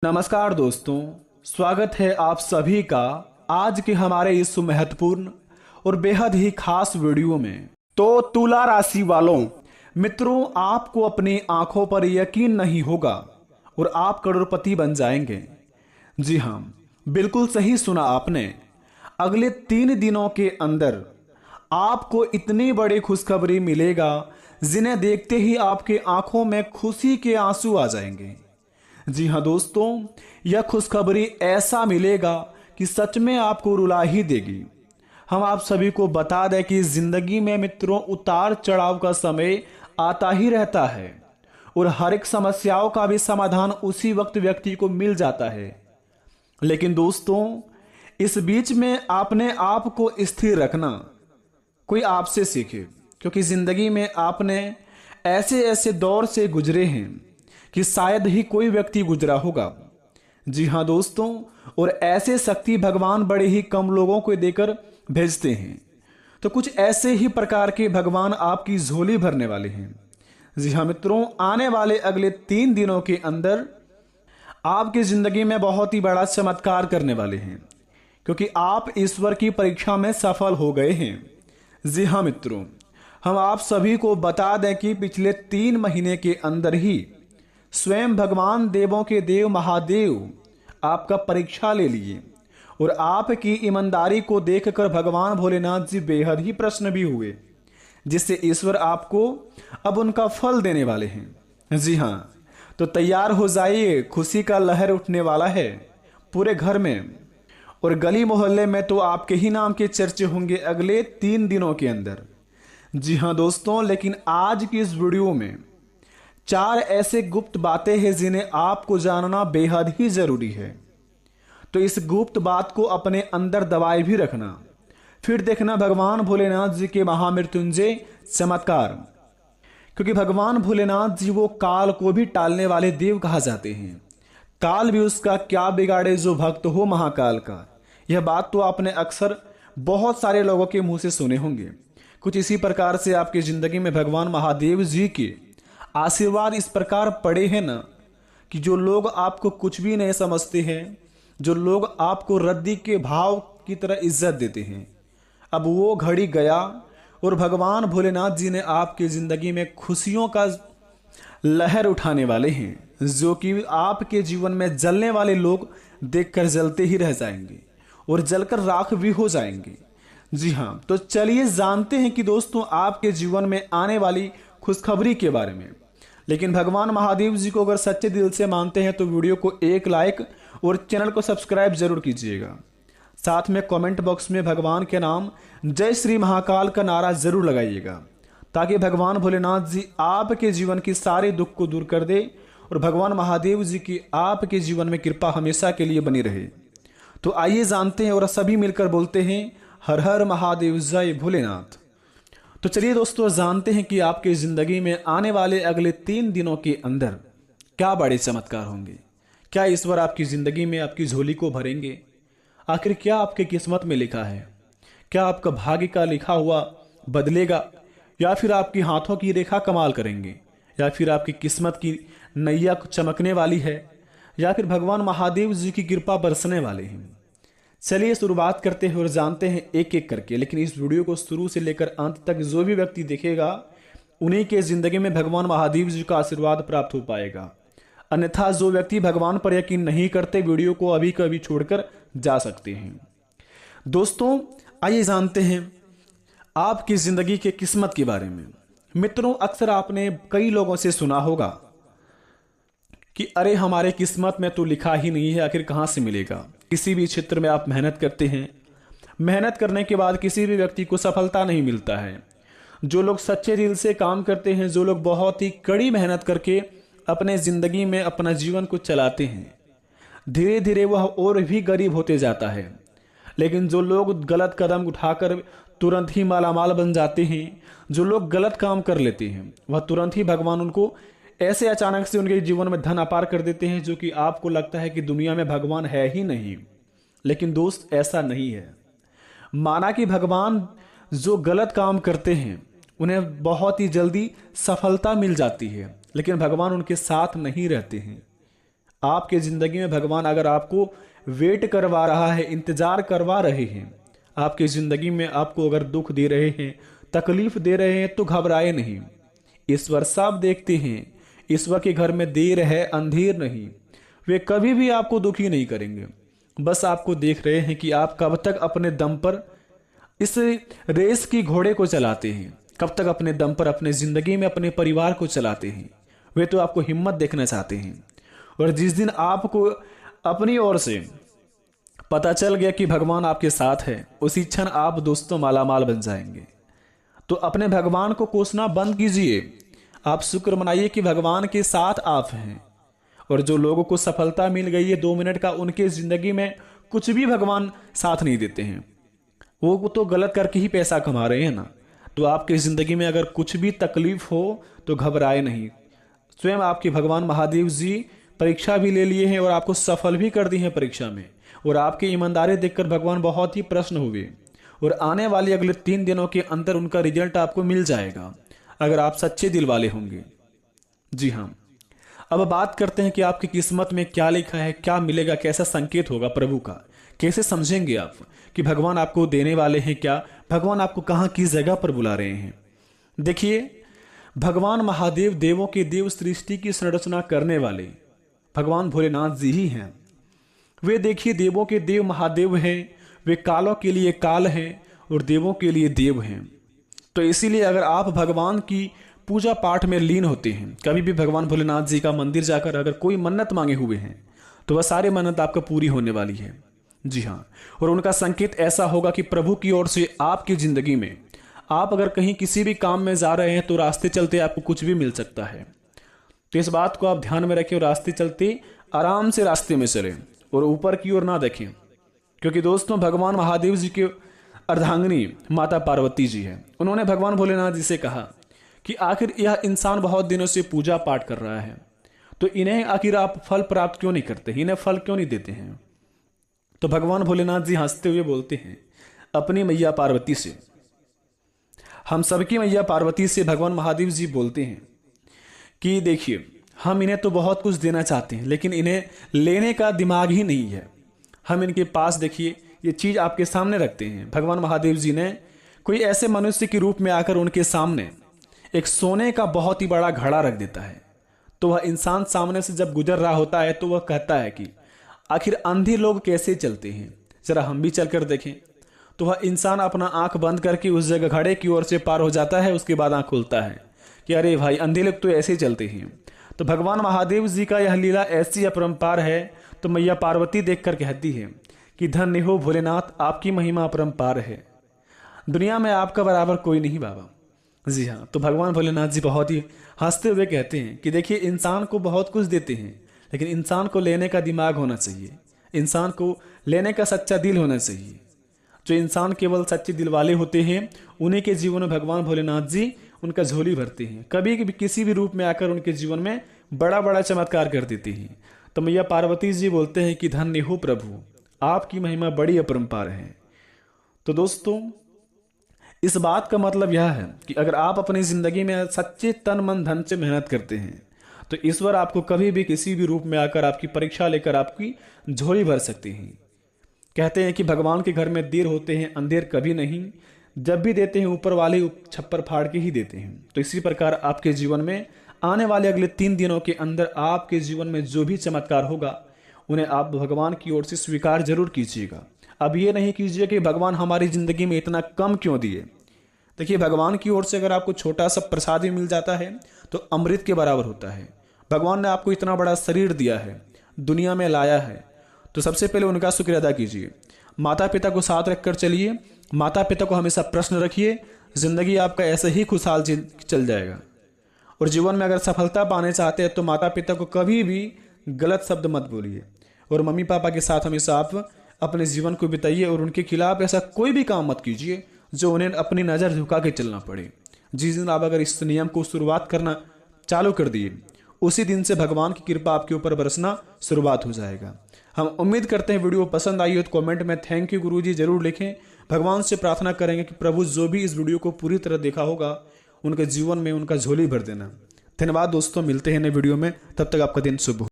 नमस्कार दोस्तों, स्वागत है आप सभी का आज के हमारे इस महत्वपूर्ण और बेहद ही खास वीडियो में। तो तुला राशि वालों, मित्रों, आपको अपनी आंखों पर यकीन नहीं होगा और आप करोड़पति बन जाएंगे। जी हाँ, बिल्कुल सही सुना आपने। अगले 3 दिनों के अंदर आपको इतनी बड़ी खुशखबरी मिलेगा जिन्हें देखते ही आपके आंखों में खुशी के आंसू आ जाएंगे। जी हाँ दोस्तों, यह खुशखबरी ऐसा मिलेगा कि सच में आपको रुला ही देगी। हम आप सभी को बता दें कि जिंदगी में मित्रों उतार चढ़ाव का समय आता ही रहता है और हर एक समस्याओं का भी समाधान उसी वक्त व्यक्ति को मिल जाता है। लेकिन दोस्तों, इस बीच में आपने आप को स्थिर रखना कोई आपसे सीखे, क्योंकि जिंदगी में आपने ऐसे ऐसे दौर से गुजरे हैं कि शायद ही कोई व्यक्ति गुजरा होगा। जी हाँ दोस्तों, और ऐसे शक्ति भगवान बड़े ही कम लोगों को देकर भेजते हैं। तो कुछ ऐसे ही प्रकार के भगवान आपकी झोली भरने वाले हैं। जी हाँ मित्रों, आने वाले अगले 3 दिनों के अंदर आपकी जिंदगी में बहुत ही बड़ा चमत्कार करने वाले हैं, क्योंकि आप ईश्वर की परीक्षा में सफल हो गए हैं। जी हाँ मित्रों, हम आप सभी को बता दें कि पिछले 3 महीने के अंदर ही स्वयं भगवान देवों के देव महादेव आपका परीक्षा ले लिए और आपकी ईमानदारी को देखकर भगवान भोलेनाथ जी बेहद ही प्रसन्न भी हुए, जिससे ईश्वर आपको अब उनका फल देने वाले हैं। जी हाँ, तो तैयार हो जाइए, खुशी का लहर उठने वाला है पूरे घर में और गली मोहल्ले में। तो आपके ही नाम के चर्चे होंगे अगले 3 दिनों के अंदर। जी हाँ दोस्तों, लेकिन आज की इस वीडियो में 4 ऐसे गुप्त बातें हैं जिन्हें आपको जानना बेहद ही जरूरी है। तो इस गुप्त बात को अपने अंदर दबाए भी रखना, फिर देखना भगवान भोलेनाथ जी के महामृत्युंजय चमत्कार। क्योंकि भगवान भोलेनाथ जी वो काल को भी टालने वाले देव कहा जाते हैं। काल भी उसका क्या बिगाड़े जो भक्त हो महाकाल का। यह बात तो आपने अक्सर बहुत सारे लोगों के मुंह से सुने होंगे। कुछ इसी प्रकार से आपकी जिंदगी में भगवान महादेव जी के आशीर्वाद इस प्रकार पड़े हैं ना, कि जो लोग आपको कुछ भी नहीं समझते हैं, जो लोग आपको रद्दी के भाव की तरह इज्जत देते हैं, अब वो घड़ी गया और भगवान भोलेनाथ जी ने आपकी जिंदगी में खुशियों का लहर उठाने वाले हैं, जो कि आपके जीवन में जलने वाले लोग देखकर जलते ही रह जाएंगे और जलकर राख भी हो जाएंगे। जी हाँ, तो चलिए जानते हैं कि दोस्तों आपके जीवन में आने वाली खुशखबरी के बारे में। लेकिन भगवान महादेव जी को अगर सच्चे दिल से मानते हैं तो वीडियो को एक लाइक और चैनल को सब्सक्राइब जरूर कीजिएगा। साथ में कमेंट बॉक्स में भगवान के नाम जय श्री महाकाल का नारा जरूर लगाइएगा, ताकि भगवान भोलेनाथ जी आपके जीवन की सारे दुख को दूर कर दे और भगवान महादेव जी की आपके जीवन में कृपा हमेशा के लिए बनी रहे। तो आइए जानते हैं और सभी मिलकर बोलते हैं हर हर महादेव जय भोलेनाथ। तो चलिए दोस्तों जानते हैं कि आपकी जिंदगी में आने वाले अगले 3 दिनों के अंदर क्या बड़े चमत्कार होंगे। क्या ईश्वर आपकी जिंदगी में आपकी झोली को भरेंगे? आखिर क्या आपके किस्मत में लिखा है? क्या आपका भाग्य का लिखा हुआ बदलेगा, या फिर आपकी हाथों की रेखा कमाल करेंगे, या फिर आपकी किस्मत की नैया चमकने वाली है, या फिर भगवान महादेव जी की कृपा बरसने वाले हैं? चलिए शुरुआत करते हैं और जानते हैं एक एक करके। लेकिन इस वीडियो को शुरू से लेकर अंत तक जो भी व्यक्ति देखेगा उन्हीं के जिंदगी में भगवान महादेव जी का आशीर्वाद प्राप्त हो पाएगा। अन्यथा जो व्यक्ति भगवान पर यकीन नहीं करते वीडियो को अभी कभी छोड़कर जा सकते हैं। दोस्तों आइए जानते हैं आपकी जिंदगी के किस्मत के बारे में। मित्रों, अक्सर आपने कई लोगों से सुना होगा कि अरे हमारे किस्मत में तो लिखा ही नहीं है, आखिर कहाँ से मिलेगा। किसी भी क्षेत्र में आप मेहनत करते हैं, मेहनत करने के बाद किसी भी व्यक्ति को सफलता नहीं मिलता है। जो लोग सच्चे दिल से काम करते हैं, जो लोग बहुत ही कड़ी मेहनत करके अपने ज़िंदगी में अपना जीवन को चलाते हैं, धीरे धीरे वह और भी गरीब होते जाता है। लेकिन जो लोग गलत कदम उठाकर तुरंत ही मालामाल बन जाते हैं, जो लोग गलत काम कर लेते हैं, वह तुरंत ही भगवान उनको ऐसे अचानक से उनके जीवन में धन अपार कर देते हैं, जो कि आपको लगता है कि दुनिया में भगवान है ही नहीं। लेकिन दोस्त ऐसा नहीं है। माना कि भगवान जो गलत काम करते हैं उन्हें बहुत ही जल्दी सफलता मिल जाती है, लेकिन भगवान उनके साथ नहीं रहते हैं। आपके ज़िंदगी में भगवान अगर आपको वेट करवा रहा है, इंतज़ार करवा रहे हैं, आपकी ज़िंदगी में आपको अगर दुख दे रहे हैं, तकलीफ दे रहे हैं, तो घबराए नहीं। ईश्वर सब देखते हैं। ईश्वर के घर में देर है अंधेर नहीं। वे कभी भी आपको दुखी नहीं करेंगे। बस आपको देख रहे हैं कि आप कब तक अपने दम पर इस रेस की घोड़े को चलाते हैं, कब तक अपने दम पर अपने ज़िंदगी में अपने परिवार को चलाते हैं। वे तो आपको हिम्मत देखना चाहते हैं। और जिस दिन आपको अपनी ओर से पता चल गया कि भगवान आपके साथ है, उसी क्षण आप दोस्तों मालामाल बन जाएंगे। तो अपने भगवान को कोसना बंद कीजिए। आप शुक्र मनाइए कि भगवान के साथ आप हैं। और जो लोगों को सफलता मिल गई है 2 मिनट का, उनके ज़िंदगी में कुछ भी भगवान साथ नहीं देते हैं। वो तो गलत करके ही पैसा कमा रहे हैं ना। तो आपकी ज़िंदगी में अगर कुछ भी तकलीफ हो तो घबराए नहीं। स्वयं आपके भगवान महादेव जी परीक्षा भी ले लिए हैं और आपको सफल भी कर दी है परीक्षा में। और आपकी ईमानदारी देखकर भगवान बहुत ही प्रसन्न हुए। और आने वाले अगले 3 दिनों के अंदर उनका रिजल्ट आपको मिल जाएगा, अगर आप सच्चे दिल वाले होंगे। जी हाँ, अब बात करते हैं कि आपकी किस्मत में क्या लिखा है, क्या मिलेगा, कैसा संकेत होगा प्रभु का, कैसे समझेंगे आप कि भगवान आपको देने वाले हैं क्या, भगवान आपको कहाँ किस जगह पर बुला रहे हैं। देखिए, भगवान महादेव देवों के देव, सृष्टि की संरचना करने वाले भगवान भोलेनाथ जी ही हैं। वे देखिए देवों के देव महादेव हैं। वे कालों के लिए काल हैं और देवों के लिए देव हैं। तो इसीलिए अगर आप भगवान की पूजा पाठ में लीन होते हैं, कभी भी भगवान भोलेनाथ जी का मंदिर जाकर अगर कोई मन्नत मांगे हुए हैं, तो वह सारी मन्नत आपको पूरी होने वाली है। जी हाँ, और उनका संकेत ऐसा होगा कि प्रभु की ओर से आपकी ज़िंदगी में, आप अगर कहीं किसी भी काम में जा रहे हैं तो रास्ते चलते आपको कुछ भी मिल सकता है। तो इस बात को आप ध्यान में रखें और रास्ते चलते आराम से रास्ते में चलें और ऊपर की ओर ना देखें। क्योंकि दोस्तों, भगवान महादेव जी के अर्धांगिनी माता पार्वती जी है। उन्होंने भगवान भोलेनाथ जी से कहा कि आखिर यह इंसान बहुत दिनों से पूजा पाठ कर रहा है, तो इन्हें आखिर आप फल प्राप्त क्यों नहीं करते, इन्हें फल क्यों नहीं देते हैं। तो भगवान भोलेनाथ जी हंसते हुए बोलते हैं अपनी मैया पार्वती से, हम सबकी मैया पार्वती से भगवान महादेव जी बोलते हैं कि देखिए, हम इन्हें तो बहुत कुछ देना चाहते हैं, लेकिन इन्हें लेने का दिमाग ही नहीं है। हम इनके पास देखिए ये चीज़ आपके सामने रखते हैं। भगवान महादेव जी ने कोई ऐसे मनुष्य के रूप में आकर उनके सामने एक सोने का बहुत ही बड़ा घड़ा रख देता है। तो वह इंसान सामने से जब गुजर रहा होता है तो वह कहता है कि आखिर अंधे लोग कैसे चलते हैं, जरा हम भी चलकर देखें। तो वह इंसान अपना आंख बंद करके उस जगह घड़े की ओर से पार हो जाता है। उसके बाद आंख खुलता है कि अरे भाई, अंधे लोग तो ऐसे ही चलते हैं। तो भगवान महादेव जी का यह लीला ऐसी अपरंपार है। तो मैया पार्वती देखकर कहती है कि धन्य हो भोलेनाथ, आपकी महिमा अपरंपार है, दुनिया में आपका बराबर कोई नहीं बाबा। जी हाँ, तो भगवान भोलेनाथ जी बहुत ही हंसते हुए कहते हैं कि देखिए, इंसान को बहुत कुछ देते हैं, लेकिन इंसान को लेने का दिमाग होना चाहिए, इंसान को लेने का सच्चा दिल होना चाहिए। जो इंसान केवल सच्चे दिल वाले होते हैं, उन्हीं के जीवन में भगवान भोलेनाथ जी उनका झोली भरते हैं। कभी भी किसी भी रूप में आकर उनके जीवन में बड़ा बड़ा चमत्कार कर देते हैं। तो मैया पार्वती जी बोलते हैं कि धन्य हो प्रभु, आपकी महिमा बड़ी अपरंपार है। तो दोस्तों, इस बात का मतलब यह है कि अगर आप अपनी ज़िंदगी में सच्चे तन मन धन से मेहनत करते हैं, तो ईश्वर आपको कभी भी किसी भी रूप में आकर आपकी परीक्षा लेकर आपकी झोली भर सकते हैं। कहते हैं कि भगवान के घर में देर होते हैं, अंधेर कभी नहीं। जब भी देते हैं ऊपर वाले छप्पर फाड़ के ही देते हैं। तो इसी प्रकार आपके जीवन में आने वाले अगले 3 दिनों के अंदर आपके जीवन में जो भी चमत्कार होगा, उन्हें आप भगवान की ओर से स्वीकार जरूर कीजिएगा। अब ये नहीं कीजिए कि भगवान हमारी ज़िंदगी में इतना कम क्यों दिए। देखिए, भगवान की ओर से अगर आपको छोटा सा प्रसाद भी मिल जाता है तो अमृत के बराबर होता है। भगवान ने आपको इतना बड़ा शरीर दिया है, दुनिया में लाया है, तो सबसे पहले उनका शुक्र अदा कीजिए। माता पिता को साथ रखकर चलिए, माता पिता को हमेशा प्रश्न रखिए, ज़िंदगी आपका ऐसे ही खुशहाल चल जाएगा। और जीवन में अगर सफलता पाने चाहते हैं तो माता पिता को कभी भी गलत शब्द मत बोलिए। और मम्मी पापा के साथ हमेशा आप अपने जीवन को बिताइए और उनके खिलाफ ऐसा कोई भी काम मत कीजिए जो उन्हें अपनी नज़र झुका के चलना पड़े। जिस दिन आप अगर इस नियम को शुरुआत करना चालू कर दिए, उसी दिन से भगवान की कृपा आपके ऊपर बरसना शुरुआत हो जाएगा। हम उम्मीद करते हैं वीडियो पसंद आई हो तो कमेंट में थैंक यू गुरुजी जरूर लिखें। भगवान से प्रार्थना करेंगे कि प्रभु जो भी इस वीडियो को पूरी तरह देखा होगा, उनके जीवन में उनका झोली भर देना। धन्यवाद दोस्तों, मिलते हैं नए वीडियो में, तब तक आपका दिन शुभ हो।